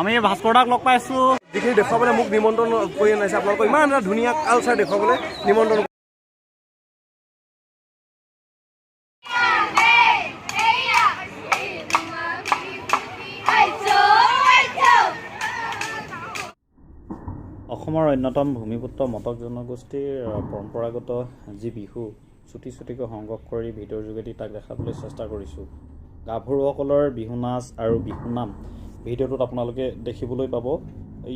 আমি ভাস্কৰ দাক লগ পাইছো যিখিনি দেখুৱাবলৈ মোক নিমন্ত্ৰণ কৰি আনিছে আপোনালোকক ইমান এটা ধুনীয়া কালচাৰ দেখুৱাবলৈ নিমন্ত্ৰণ অসমৰ অন্যতম ভূমিপুত্ৰ মটক জনগোষ্ঠীৰ পৰম্পৰাগত যি বিহু চুটি চুটিকৈ সংগ্ৰহ কৰি ভিডিঅ'ৰ যোগেদি তাক দেখাবলৈ চেষ্টা কৰিছোঁ। গাভৰুসকলৰ বিহু নাচ আৰু বিহু নাম ভিডিঅ'টোত আপোনালোকে দেখিবলৈ পাব।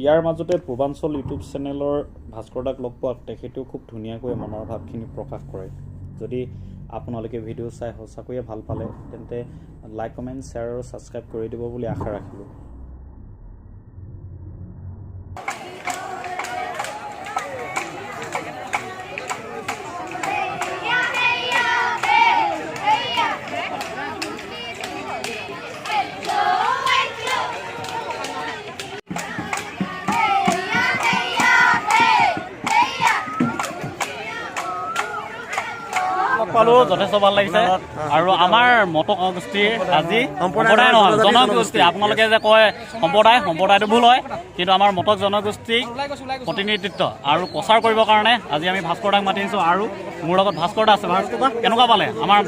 ইয়াৰ মাজতে পূৰ্বাঞ্চল ইউটিউব চেনেলৰ ভাস্কৰ দাক লগ পোৱাক তেখেতেও খুব ধুনীয়াকৈ মনৰ ভাৱখিনি প্ৰকাশ কৰে। যদি আপোনালোকে ভিডিঅ' চাই সঁচাকৈয়ে ভাল পালে তেন্তে লাইক কমেণ্ট শ্বেয়াৰ আৰু ছাবস্ক্ৰাইব কৰি দিব বুলি আশা ৰাখিলোঁ। পালো যথেষ্ট ভাল লাগিছে আৰু আমাৰ মটক গোষ্ঠীৰ আজি সম্প্ৰদায় নহয় জনগোষ্ঠী আপোনালোকে যে কয় সম্প্ৰদায়টো ভুল হয় কিন্তু আমাৰ মটক জনগোষ্ঠীক প্ৰতিনিধিত্ব আৰু প্ৰচাৰ কৰিবৰ কাৰণে আজি আমি ভাস্কৰ দাক মাতি আনিছোঁ আৰু মোৰ লগত ভাস্কৰ দা আছে। ভাস্কৰ দা কেনেকুৱা পালে আমাৰ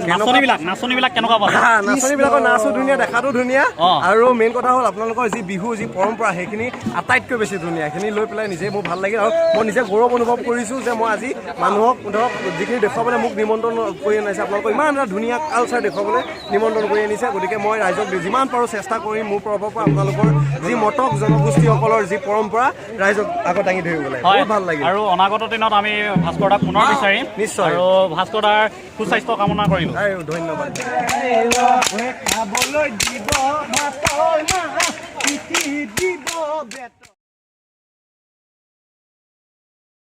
নাচনীবিলাক কেনেকুৱা পালে? নাচনীবিলাকৰ নাচো ধুনীয়া দেখাতো ধুনীয়া আৰু মেইন কথা হ'ল আপোনালোকৰ যি বিহু যি পৰম্পৰা সেইখিনি আটাইতকৈ বেছি ধুনীয়া। সেইখিনি লৈ পেলাই নিজে মোৰ ভাল লাগিল আৰু মই নিজে গৌৰৱ অনুভৱ কৰিছোঁ যে মই আজি মানুহক ধৰক যিখিনি দেখুৱাবলৈ মোক নিমন্ত্ৰণ কৰি আনিছে আপোনালোকক ইমান এটা ধুনীয়া কালচাৰ দেখুৱাবলৈ নিমন্ত্ৰণ কৰি আনিছে। গতিকে মই ৰাইজক যিমান পাৰোঁ চেষ্টা কৰিম মোৰ তৰফৰ পৰা আপোনালোকৰ যি মটক জনগোষ্ঠীসকলৰ যি পৰম্পৰা ৰাইজক আগত দাঙি ধৰিবলৈ বহুত ভাল লাগিল আৰু অনাগত দিনত আমি ভাস্কৰ দাক পুনৰ বিচাৰিম নিশ্চয় আৰু ভাস্কৰ দাৰ সুস্বাস্থ্য কামনা কৰিলোঁ। ধন্যবাদ।